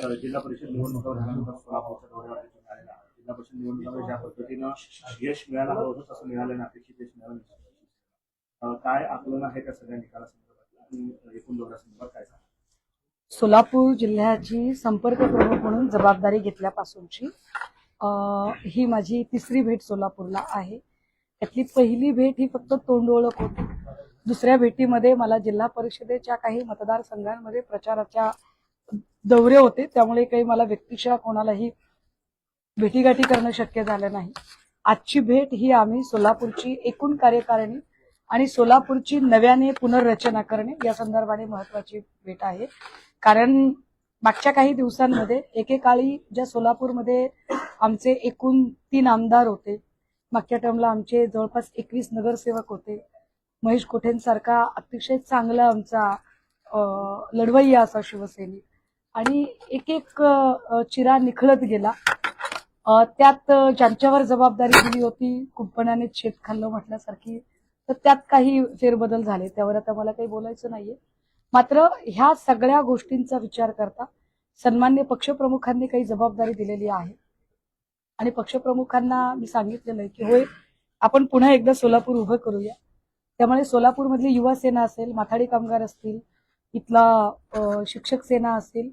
जिल्हा परिषद निवडणुका झाल्यानंतर सोलापूरच्या दौऱ्यावर आलेला जिल्हा परिषद निवडणुकीमध्ये ज्या पद्धतीनं यश मिळालं होतं तसं मिळालं अपेक्षित यश मिळालं काय आकलन आहे त्या सगळ्या निकालासंदर्भात आणि एकूण दौऱ्यासंदर्भात काय सांगा? सोलापूर जिल्ह्याची संपर्क प्रमुख म्हणून जबाबदारी घेतल्यापासूनची ही माझी तिसरी भेट सोलापूरला आहे. त्यातली पहिली भेट ही फक्त तोंड ओळख होती. दुसऱ्या भेटीमध्ये मला जिल्हा परिषदेच्या काही मतदारसंघांमध्ये प्रचाराच्या दौरे होते, त्यामुळे काही मला व्यक्तिशः कोणालाही भेटीगाठी करणं शक्य झालं नाही. आजची भेट ही आम्ही सोलापूरची एकूण कार्यकारिणी आणि सोलापूरची नव्याने पुनर्रचना करणे या संदर्भाने महत्वाची भेट आहे. कारण मागच्या काही दिवसांमध्ये एकेकाळी ज्या सोलापूरमध्ये आमचे एकूण 3 आमदार होते, मागच्या टर्मला आमचे जवळपास 21 नगरसेवक होते, महेश कोठेंसारखा अतिशय चांगला आमचा लढवय्या असा शिवसैनिक, आणि एक एक चिरा निखळत गेला. त्यात ज्यांच्यावर जबाबदारी दिली होती कुंपणाने शेत खाल्लं म्हटल्यासारखी, तर त्यात काही फेरबदल झाले, त्यावर आता मला काही बोलायचं नाहीये. मात्र ह्या सगळ्या गोष्टींचा विचार करता सन्मान्य पक्षप्रमुखांनी काही जबाबदारी दिलेली आहे आणि पक्षप्रमुखांना मी सांगितलेलं आहे की होय, आपण पुन्हा एकदा सोलापूर उभं करूया. त्यामुळे सोलापूरमधली युवा सेना असेल, माथाडी कामगार असतील, इथला शिक्षक सेना असेल,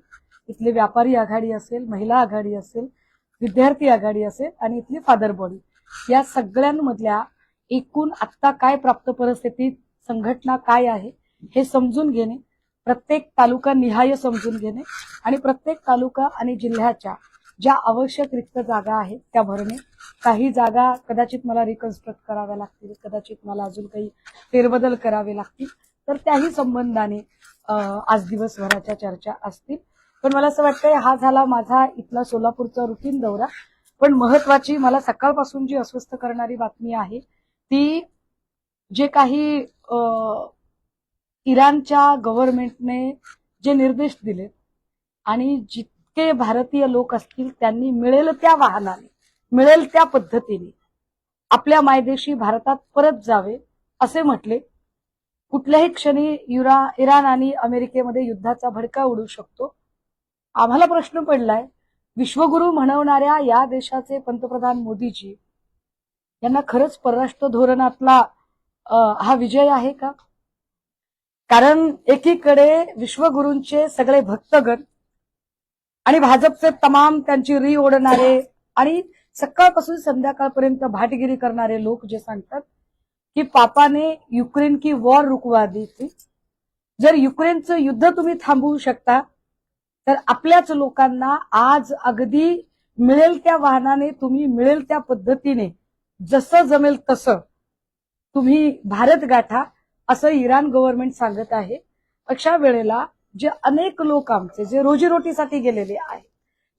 इथली व्यापारी आघाडी असेल, महिला आघाडी असेल, विद्यार्थी आघाडी असेल आणि इथली फादर बॉडी, या सगळ्यांमधल्या एकूण आत्ता काय प्राप्त परिस्थितीत संघटना काय आहे हे समजून घेणे, प्रत्येक तालुका निहाय समजून घेणे आणि प्रत्येक तालुका आणि जिल्ह्याच्या ज्या आवश्यक रिक्त जागा आहेत त्या भरणे. काही जागा कदाचित मला रिकन्स्ट्रक्ट कराव्या लागतील, कदाचित मला अजून काही फेरबदल करावे लागतील, तर त्याही संबंधाने आज दिवसभराच्या चर्चा असतील. पण मला असं वाटतंय हा झाला माझा इथला सोलापूरचा रुटीन दौरा. पण महत्वाची मला सकाळपासून जी अस्वस्थ करणारी बातमी आहे ती, जे काही इराणच्या गव्हर्नमेंटने जे निर्देश दिले आणि जितके भारतीय लोक असतील त्यांनी मिळेल त्या वाहनाने, मिळेल त्या पद्धतीने आपल्या मायदेशी भारतात परत जावे असे म्हटले. कुठल्याही क्षणी इराण आणि अमेरिकेमध्ये युद्धाचा भडका उडू शकतो. आम्हाला प्रश्न पडलाय, विश्वगुरु म्हणवणाऱ्या या देशाचे पंतप्रधान मोदीजी यांना खरंच परराष्ट्र धोरणातला हा विजय आहे का? कारण एकीकडे विश्वगुरूंचे सगळे भक्तगण आणि भाजपचे तमाम त्यांची री ओढणारे आणि सकाळपासून संध्याकाळपर्यंत भाटगिरी करणारे लोक जे सांगतात की पापाने युक्रेन की वॉर रुकवा दी थी, जर युक्रेनचं युद्ध तुम्ही थांबवू शकता तर आपल्याच लोकांना आज अगदी मिळेल त्या वाहनाने तुम्ही मिळेल त्या पद्धतीने जसं जमेल तसं तुम्ही भारत गाठा असं इराण गव्हर्नमेंट सांगत आहे. अशा वेळेला जे अनेक लोक आमचे जे रोजीरोटीसाठी गेलेले आहेत,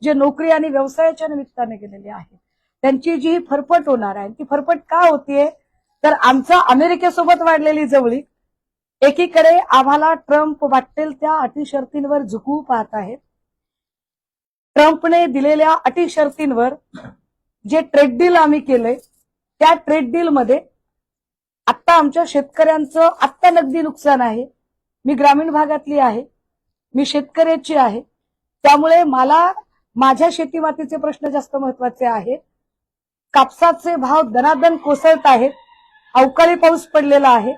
जे नोकरी आणि व्यवसायाच्या निमित्ताने गेलेले आहेत, त्यांची जी फरफट होणार आहे, ती फरफट का होतीये तर आमचा अमेरिकेसोबत वाढलेली जवळीक, एकीकडे आम्हाला ट्रम्प वाटेल त्या अटी शर्तींवर झुकवू पाहत आहेत. ट्रम्पने दिलेल्या अटी शर्तींवर जे ट्रेड डील आम्ही केलंय त्या ट्रेड डील मध्ये आत्ता आमच्या शेतकऱ्यांचं आत्ता नगदी नुकसान आहे. मी ग्रामीण भागातली आहे, मी शेतकऱ्याची आहे, त्यामुळे मला माझ्या शेतीमातीचे प्रश्न जास्त महत्वाचे आहेत. कापसाचे भाव दनादन कोसळत आहेत, अवकाळी पाऊस पडलेला आहे.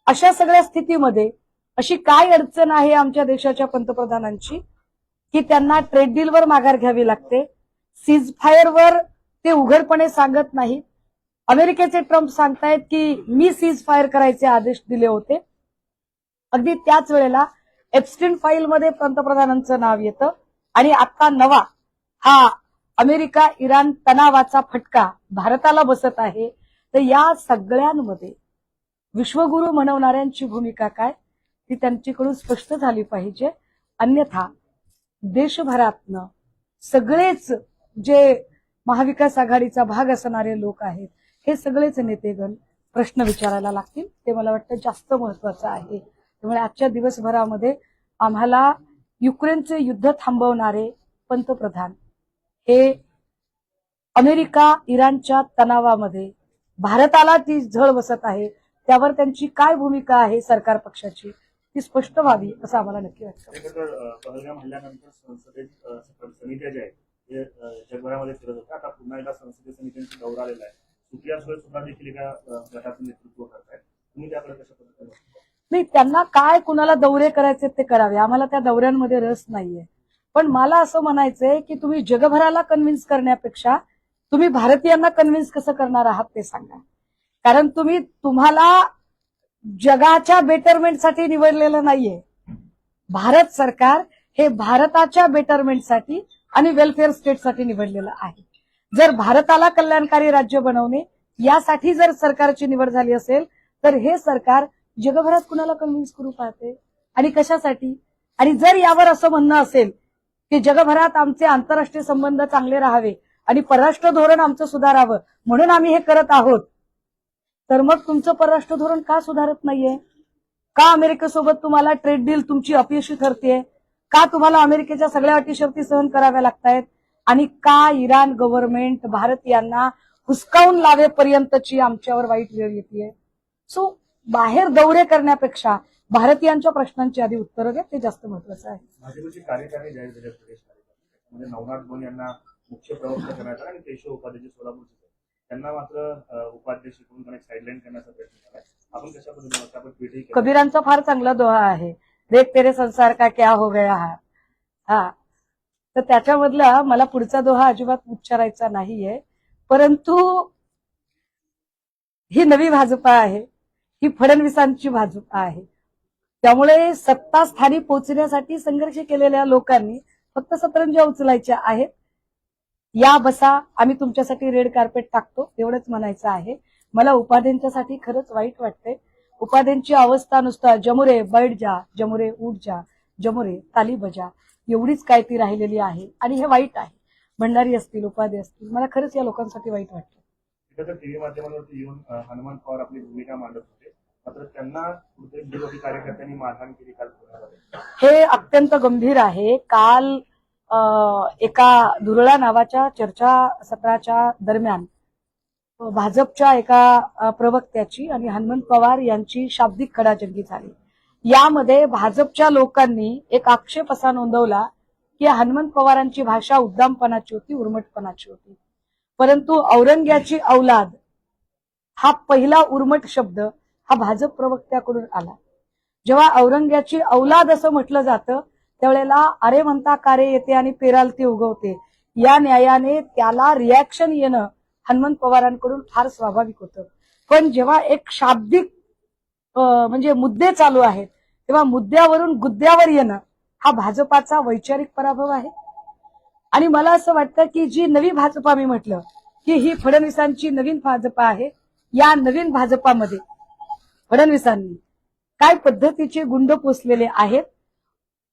अशा सगळ्या स्थितीमध्ये अशी काय अडचण आहे आमच्या देशाच्या पंतप्रधानांची की त्यांना ट्रेड डीलवर माघार घ्यावी लागते, सीज फायरवर ते उघडपणे सांगत नाहीत. अमेरिकेचे ट्रम्प सांगतायत की मी सीज फायर करायचे आदेश दिले होते. अगदी त्याच वेळेला एप्स्टीन फाईलमध्ये पंतप्रधानांचं नाव येतं आणि आता नवा हा अमेरिका इराण तणावाचा फटका भारताला बसत आहे. तर या सगळ्यांमध्ये विश्वगुरु म्हणवणाऱ्यांची भूमिका काय ती त्यांच्याकडून स्पष्ट झाली पाहिजे. अन्यथा देशभरातनं सगळेच जे महाविकास आघाडीचा भाग असणारे लोक आहेत हे सगळेच नेतेगण प्रश्न विचारायला लागतील. ते मला वाटतं जास्त महत्वाचं आहे. त्यामुळे आजच्या दिवसभरामध्ये आम्हाला युक्रेनचे युद्ध थांबवणारे पंतप्रधान हे अमेरिका इराणच्या तणावामध्ये भारताला ती झळ बसत आहे त्यावर त्यांची काय भूमिका आहे सरकार पक्षाची ती स्पष्ट व्हावी असं आम्हाला नक्की वाटतं. खरं तर पहलगाम हल्ल्यानंतर संसदेत समित्या ज्या आहेत ते जगभरामध्ये फिरत होत्या. आता पुन्हा एकदा संसदीय समित्यांचा दौरा आलेला आहे. सुप्रिया सुळे सुद्धा देखील एका गटाचं नेतृत्व करतायत. तुम्ही त्याकडे कशा पद्धतीने बघता? नाही, त्यांना काय कुणाला दौरे करायचे ते करावे, आम्हाला त्या दौऱ्यांमध्ये रस नाहीये. पण मला असं म्हणायचंय की तुम्ही जगभराला कन्व्हिन्स करण्यापेक्षा तुम्ही भारतीयांना कन्व्हिन्स कसं करणार आहात ते सांगा. कारण तुम्हाला जगाच्या बेटरमेंटसाठी निवडलेलं नाहीये. भारत सरकार हे भारताच्या बेटरमेंटसाठी आणि वेलफेअर स्टेटसाठी निवडलेलं आहे. जर भारताला कल्याणकारी राज्य बनवणे यासाठी जर सरकारची निवड झाली असेल तर हे सरकार जगभरात कुणाला कन्व्हिन्स करू पाहते आणि कशासाठी? आणि जर यावर असं म्हणणं असेल की जगभरात आमचे आंतरराष्ट्रीय संबंध चांगले राहावे आणि परराष्ट्र धोरण आमचं सुधारावं म्हणून आम्ही हे करत आहोत, तर मग तुमचं परराष्ट्र धोरण का सुधारत नाहीये? का अमेरिकेसोबत तुम्हाला ट्रेड डील तुमची अपयशी ठरतेय? का तुम्हाला अमेरिकेच्या सगळ्या अटी शर्ती सहन कराव्या लागतायत? आणि का इराण गव्हर्नमेंट भारतीयांना हुसकावून लावेपर्यंतची आमच्यावर वाईट वेळ येते? सो बाहेर दौरे करण्यापेक्षा भारतीयांच्या प्रश्नांची आधी उत्तरं द्या, ते जास्त महत्वाचं आहे. भाजपचे कार्यकारी जाहीर झाले प्रदेश कार्यकारी म्हणजे नवनाथ बोन यांना मुख्य प्रवक्ता करण्यात आला आणि केशव उपाध्याय सोलापूरचे त्यांना मात्र उपाध्यक्ष करून त्यांना साईडलाईन करण्याचा प्रयत्न केला. आपण कशा पद्धतीने आपण ट्विट केलं? कबीरांचा फार चांगला दोहा आहे, देख तेरे संसार का क्या हो गया हा. तर त्याच्यामधला मला पुढचा दोहा अजिबात उच्चारायचा नाहीये. परंतु ही नवी भाजपा आहे, ही फडणवीसांची भाजपा आहे. त्यामुळे सत्ता स्थानी पोहोचण्यासाठी संघर्ष केलेल्या लोकांनी फक्त सतरंज्या उचलायच्या आहेत. या बसा, आम्ही तुमच्यासाठी रेड कार्पेट टाकतो एवढंच म्हणायचं आहे. मला उपाध्यांच्यासाठी खरंच वाईट वाटतंय. उपाध्यांची अवस्था नुसता जमुरे बैठ जा, जमुरे उठ जा, जमुरे ताली बजा एवढीच काय ती राहिलेली आहे आणि हे वाईट आहे. भंडारी असतील, उपाध्ये असतील, मला खरंच या लोकांसाठी वाईट वाटतं. टीव्ही माध्यमांवरती येऊन हनुमान पवार आपली भूमिका मांडत होते, मात्र त्यांना विरोधी कार्यकर्त्यांनी मारहाण केली काल पुण्यामध्ये. हे अत्यंत गंभीर आहे. काल एका दुरळा नावाच्या चर्चासत्राच्या दरम्यान भाजपच्या एका प्रवक्त्याची आणि हनुमंत पवार यांची शाब्दिक खडाजंगी झाली. यामध्ये भाजपच्या लोकांनी एक आक्षेप असा नोंदवला की हनुमंत पवारांची भाषा उद्दामपणाची होती, उर्मटपणाची होती. परंतु औरंग्याची औलाद हा पहिला उर्मट शब्द हा भाजप प्रवक्त्याकडून आला. जेव्हा औरंग्याची औलाद असं म्हटलं जातं त्यावेळेला अरे म्हणता कारे येते आणि पेराल ती उगवते या न्यायाने त्याला रिॲक्शन येणं हनुमंत पवारांकडून फार स्वाभाविक होतं. पण जेव्हा एक शाब्दिक म्हणजे मुद्दे चालू आहेत तेव्हा मुद्द्यावरून गुद्द्यावर येणं हा भाजपाचा वैचारिक पराभव आहे. आणि मला असं वाटतं की जी नवी भाजपा मी म्हटलं की ही फडणवीसांची नवीन भाजपा आहे. या नवीन भाजपामध्ये फडणवीसांनी काय पद्धतीचे गुंड पोचलेले आहेत.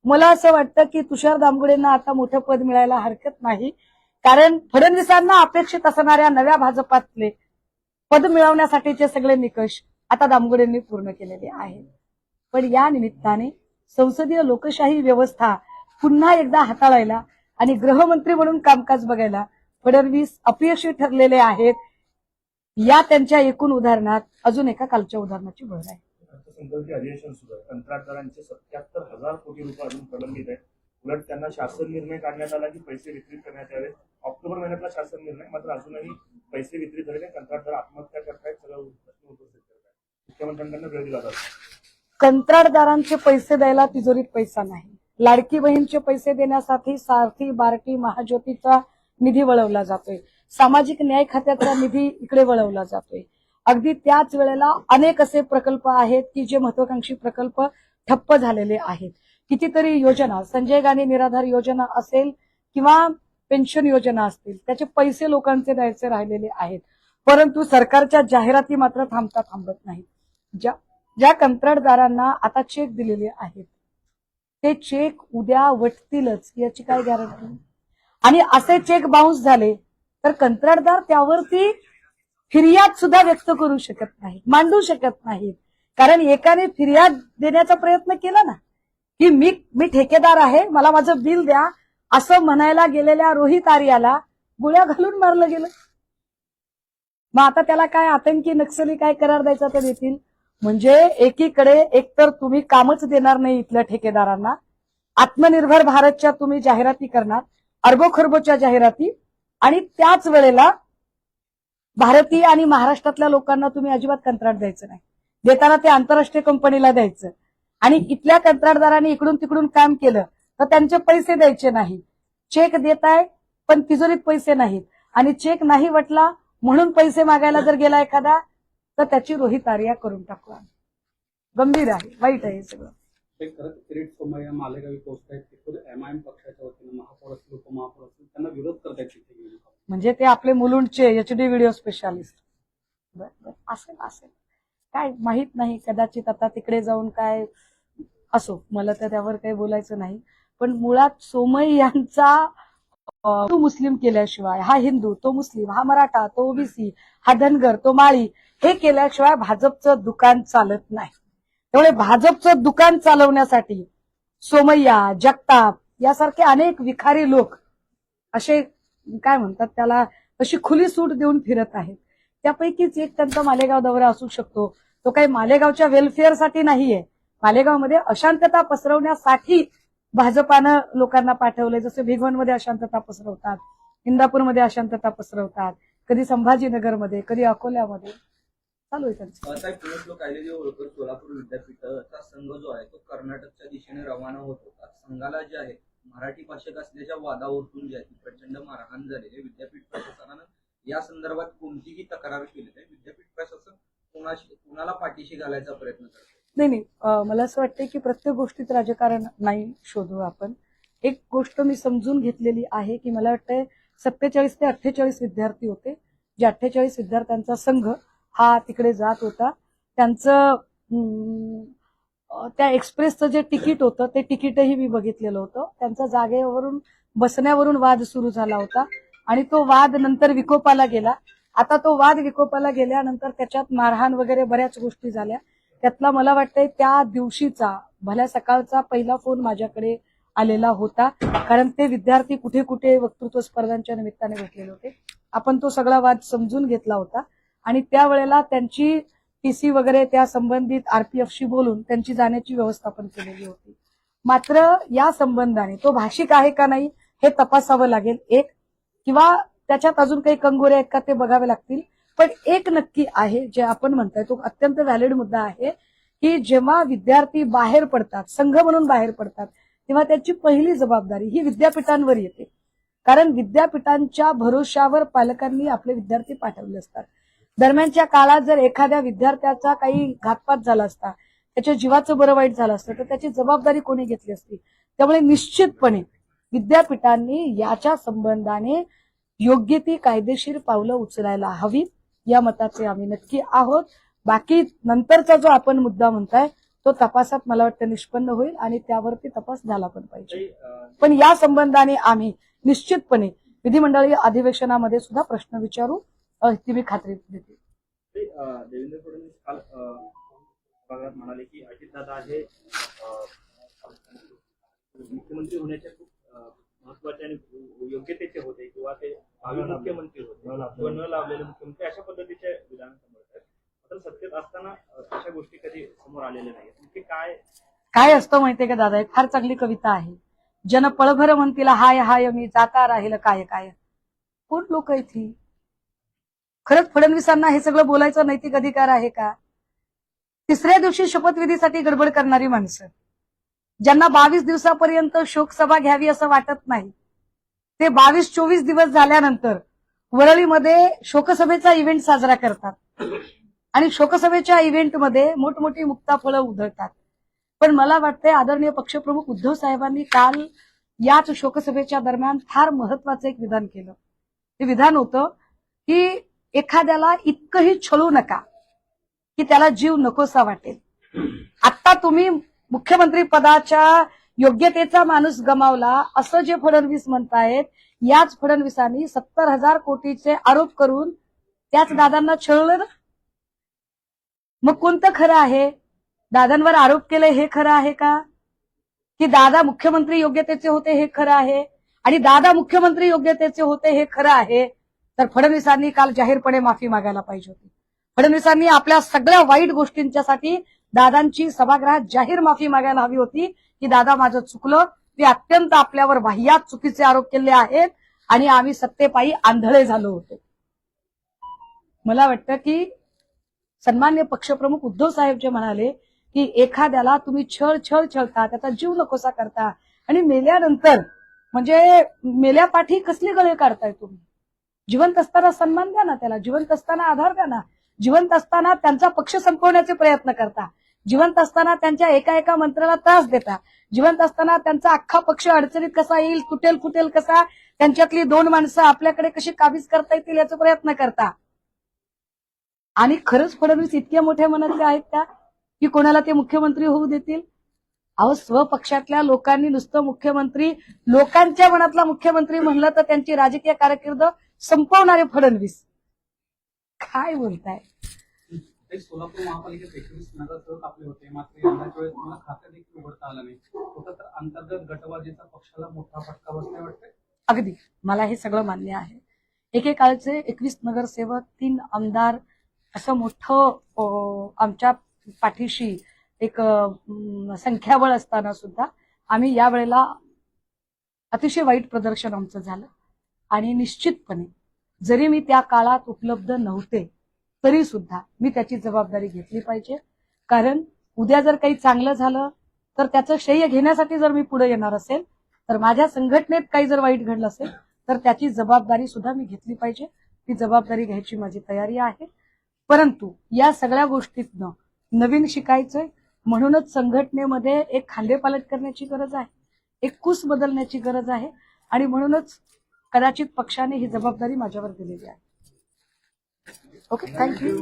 मला असं वाटतं की तुषार दामगुडेंना आता मोठं पद मिळायला हरकत नाही, कारण फडणवीसांना अपेक्षित असणाऱ्या नव्या भाजपातले पद मिळवण्यासाठीचे सगळे निकष आता दामगुडेंनी पूर्ण केलेले आहेत. पण या निमित्ताने संसदीय लोकशाही व्यवस्था पुन्हा एकदा हाताळायला आणि गृहमंत्री म्हणून कामकाज बघायला फडणवीस अपयशी ठरलेले आहेत. या त्यांच्या एकूण उदाहरणात अजून एका कालच्या उदाहरणाची भर आहे. अर्थसंकल्पीय अधिवेशन सुरू आहे. कंत्राटदारांचे 77,000 कोटी रुपये अजून प्रलंबित आहेत. उलट त्यांना शासन निर्णय काढण्यात आला की पैसे वितरित करण्यात यावे. ऑक्टोबर महिन्यातला शासन निर्णय, मात्र अजूनही पैसे वितरित झालेले कंत्राटदार आत्महत्या करतायत, सगळं प्रश्न उपस्थित करतायत. मुख्यमंत्र्यांकडून वेळ दिला जातो. कंत्राटदारांचे पैसे द्यायला तिजोरीत पैसा नाही. लाडकी बहीणचे पैसे देण्यासाठी सारथी, बार्टी, महाज्योतीचा निधी वळवला जातोय. सामाजिक न्याय खात्याचा निधी इकडे वळवला जातोय. अगदी त्याच वेळेला अनेक असे प्रकल्प आहेत की जे महत्वाकांक्षी प्रकल्प ठप्प झालेले आहेत. कितीतरी योजना, संजय गांधी निराधार योजना असेल किंवा पेन्शन योजना असतील, त्याचे पैसे लोकांचे द्यायचे राहिलेले आहेत. परंतु सरकारच्या जाहिराती मात्र थांबत नाहीत. ज्या कंत्राटदारांना आता चेक दिलेले आहेत ते चेक उद्या वटतीलच याची काय गॅरंटी? आणि असे चेक बाउन्स झाले तर कंत्राटदार त्यावरती फिर्याद सुद्धा व्यक्त करू शकत नाहीत, मांडू शकत नाहीत. कारण एकाने फिर्याद देण्याचा प्रयत्न केला ना की मी ठेकेदार आहे, मला माझं बिल द्या असं म्हणायला गेलेल्या रोहित आर्याला गोळ्या घालून मारलं गेलं. मग आता त्याला काय आतंकी नक्सली काय करार द्यायचा ते देतील. म्हणजे एकीकडे एकतर तुम्ही कामच देणार नाही इथल्या ठेकेदारांना, आत्मनिर्भर भारतच्या तुम्ही जाहिराती करणार, अरबोखरबोच्या जाहिराती, आणि त्याच वेळेला भारतीय आणि महाराष्ट्रातल्या लोकांना तुम्ही अजिबात कंत्राट द्यायचं नाही. देताना ते आंतरराष्ट्रीय कंपनीला द्यायचं, आणि इथल्या कंत्राटदारांनी इकडून तिकडून काम केलं तर त्यांचे पैसे द्यायचे नाही. चेक देताय पण तिजोरीत पैसे नाहीत, आणि चेक नाही वटला म्हणून पैसे मागायला जर गेला एखादा तर त्याची रोहितार्या करून टाकू. गंभीर आहे, वाईट आहे हे सगळं. खरंच किरीट सोमय्या मालेगावी पोहोचतायत, ते खुद एमआयएम पक्षाच्या वतीनं महापौर असतील, उपमहापौर असतील, त्यांना विरोध करतायत तिथे. म्हणजे ते आपले मुलुंडचे एचडी व्हिडिओ स्पेशालिस्ट. असेल काय माहित नाही, कदाचित आता तिकडे जाऊन काय असो, मला तर त्यावर काही बोलायचं नाही. पण मुळात सोमय्या यांचा तो मुस्लिम केल्याशिवाय, हा हिंदू तो मुस्लिम, हा मराठा तो ओबीसी, हा धनगर तो माळी, हे केल्याशिवाय भाजपचं दुकान चालत नाही. त्यामुळे भाजपचं दुकान चालवण्यासाठी सोमय्या, जगताप यासारखे अनेक विखारी लोक असे काय म्हणतात त्याला, अशी खुली सूट देऊन फिरत आहेत. त्यापैकीच एक त्यांचा मालेगाव दौरा असू शकतो. तो काही मालेगावच्या वेलफेअरसाठी नाहीये, मालेगावमध्ये अशांतता पसरवण्यासाठी भाजपानं लोकांना पाठवलंय. जसं भिगवणमध्ये अशांतता पसरवतात, इंदापूरमध्ये अशांतता पसरवतात, कधी संभाजीनगरमध्ये, कधी अकोल्यामध्ये चालू आहे त्यांचं. साहेब, पुण्यात लोक कायदे ओळखत सोलापूर विद्यापीठाचा संघ जो आहे तो कर्नाटकच्या दिशेने रवाना होत होता. संघाला जे आहे मराठी भाषक असल्याच्या वादावरून जे आहे ती प्रचंड मारहाण झालेली. विद्यापीठ प्रशासनानं या संदर्भात कोणतीही तक्रार केली नाही. विद्यापीठ प्रशासन कुणाला पाठीशी घालायचा प्रयत्न करते? नाही, मला असं वाटतं की प्रत्येक गोष्टीत राजकारण नाही शोधू आपण. एक गोष्ट मी समजून घेतलेली आहे की मला वाटतंय 47 ते 48 विद्यार्थी होते, जे 48 विद्यार्थ्यांचा संघ हा तिकडे जात होता. त्यांचं त्या एक्सप्रेसचं जे तिकीट होतं ते तिकीटही मी बघितलेलं होतं. त्यांचा जागेवरून बसण्यावरून वाद सुरू झाला होता, आणि तो वाद नंतर विकोपाला गेला. आता तो वाद विकोपाला गेल्यानंतर त्याच्यात मारहाण वगैरे बऱ्याच गोष्टी झाल्या. त्यातला मला वाटतंय त्या दिवशीचा भल्या सकाळचा पहिला फोन माझ्याकडे आलेला होता, कारण ते विद्यार्थी कुठे कुठे वक्तृत्व स्पर्धांच्या निमित्ताने भेटलेले होते. आपण तो सगळा वाद समजून घेतला होता, आणि त्यावेळेला त्यांची टीसी वगैरे त्या संबंधित आरपीएफशी बोलून त्यांची जाण्याची व्यवस्था पण केलेली होती. मात्र या संबंधाने तो भाषिक आहे का नाही हे तपासावं लागेल, एक, किंवा त्याच्यात अजून काही कंगोरे आहेत का ते बघावे लागतील. पण एक नक्की आहे, जे आपण म्हणताय तो अत्यंत व्हॅलिड मुद्दा आहे, की जेव्हा विद्यार्थी बाहेर पडतात, संघ म्हणून बाहेर पडतात, तेव्हा त्याची पहिली जबाबदारी ही विद्यापीठांवर येते. कारण विद्यापीठांच्या भरोशावर पालकांनी आपले विद्यार्थी पाठवले असतात. दरम्यानच्या काळात जर एखाद्या विद्यार्थ्याचा काही घातपात झाला असता, त्याच्या जीवाचं बरं वाईट झालं असतं, तर त्याची जबाबदारी कोणी घेतली असती. त्यामुळे निश्चितपणे विद्यापीठांनी याच्या संबंधाने योग्य ती कायदेशीर पावलं उचलायला हवी, या मताचे आम्ही नक्की आहोत. बाकी नंतरचा जो आपण मुद्दा म्हणताय तो तपासात मला वाटतं निष्पन्न होईल, आणि त्यावरती तपास झाला पण पाहिजे. पण या संबंधाने आम्ही निश्चितपणे विधिमंडळीय अधिवेशनामध्ये सुद्धा प्रश्न विचारू, ती मी खात्री देते. देवेंद्र फडणवीस काल भागात म्हणाले की अजितदादा हे मुख्यमंत्री होण्याच्या खूप महत्वाचे आणि योग्यतेचे होते, किंवा ते भावी मुख्यमंत्री होते किंवा न लावलेले मुख्यमंत्री, अशा पद्धतीचे विधान समोर आहेत. मात्र सत्तेत असताना अशा गोष्टी कधी समोर आलेल्या नाही. काय असतं माहितीये का दादा, एक फार चांगली कविता आहे, जन पळभर म्हणतीला हाय हाय मी जाता राहील काय काय. कोण लोक आहेत ही? खरंच फडणवीसांना हे सगळं बोलायचा नैतिक अधिकार आहे का? तिसऱ्या दिवशी शपथविधीसाठी गडबड करणारी माणसं, ज्यांना 22 दिवसापर्यंत शोकसभा घ्यावी असं वाटत नाही, ते 22-24 दिवस झाल्यानंतर वरळीमध्ये शोकसभेचा इव्हेंट साजरा करतात, आणि शोकसभेच्या इव्हेंटमध्ये मोठमोठी मुक्ताफळं उधळतात. पण मला वाटतंय आदरणीय पक्षप्रमुख उद्धव साहेबांनी काल याच शोकसभेच्या दरम्यान फार महत्वाचं एक विधान केलं. ते विधान होतं की एखाद्याला इतकंही छळू नका की त्याला जीव नकोसा वाटेल. आता तुम्ही मुख्यमंत्री पदाच्या योग्यतेचा माणूस गमावला असं जे फडणवीस म्हणतायत, याच फडणवीसांनी 70,000 कोटीचे आरोप करून त्याच दादांना छळलं ना. मग कोणतं खरं आहे? दादांवर आरोप केले हे खरं आहे का? की दादा मुख्यमंत्री योग्यतेचे होते हे खरं आहे, आणि दादा मुख्यमंत्री योग्यतेचे होते हे खरं आहे, तर फडणवीसांनी काल जाहीरपणे माफी मागायला पाहिजे होती. फडणवीसांनी आपल्या सगळ्या वाईट गोष्टींच्यासाठी दादांची सभागृहात जाहीर माफी मागायला हवी होती की दादा माझं चुकलं, ते अत्यंत आपल्यावर बाह्यात चुकीचे आरोप केले आहेत आणि आम्ही सत्तेपायी आंधळे झालो होतो. मला वाटतं की सन्मान्य पक्षप्रमुख उद्धव साहेब जे म्हणाले की एखाद्याला तुम्ही छळता, त्याचा जीव नकोसा करता आणि मेल्यानंतर म्हणजे मेल्यापाठी कसले गळे काढताय तुम्ही? जिवंत असताना सन्मान द्या ना त्याला, जिवंत असताना आधार द्या ना, जिवंत असताना त्यांचा पक्ष संपवण्याचे प्रयत्न करता, जिवंत असताना त्यांच्या एका मंत्र्याला त्रास देता, जिवंत असताना त्यांचा अख्खा पक्ष अडचणीत कसा येईल, तुटेल फुटेल कसा, त्यांच्यातली 2 माणसं आपल्याकडे कशी काबीज करता येतील याचा प्रयत्न करता. आणि खरंच फडणवीस इतक्या मोठ्या मनातले आहेत का की कोणाला ते मुख्यमंत्री होऊ देतील? अहो, स्वपक्षातल्या लोकांनी नुसतं मुख्यमंत्री, लोकांच्या मनातला मुख्यमंत्री म्हणलं तर त्यांची राजकीय कारकीर्द संपवणारे फडणवीस काय बोलताय? सोलापूर महापालिकेत 21 नगरसेवक आपले होते, मात्र यंदाच्या वेळेस तुम्हाला खातं देखील उघडता आलं नाही. कुठं तर अंतर्गत गटबाजीचा पक्षाला मोठा फटका बसला वाटतंय. अगदी मला हे सगळं मान्य आहे. एकेकाळचे 21 नगरसेवक, 3 आमदार, असं मोठं आमच्या पाठीशी एक संख्याबळ असताना सुद्धा आम्ही या वेळेला अतिशय वाईट प्रदर्शन आमचं झालं. आणि निश्चितपणे जरी मी त्या काळात उपलब्ध नव्हते तरी सुद्धा मी त्याची जबाबदारी घेतली पाहिजे. कारण उद्या जर काही चांगलं झालं तर त्याचं श्रेय घेण्यासाठी जर मी पुढे येणार असेल, तर माझ्या संघटनेत काही जर वाईट घडलं असेल तर त्याची जबाबदारी सुद्धा मी घेतली पाहिजे. ती जबाबदारी घ्यायची माझी तयारी आहे. परंतु या सगळ्या गोष्टीतनं नवीन शिकायचंय, म्हणूनच संघटनेमध्ये एक खांदेपालट करण्याची गरज आहे, एक कूस बदलण्याची गरज आहे आणि म्हणूनच कदाचित पक्षाने ही जबाबदारी माझ्यावर दिलेली आहे. Okay, thank you.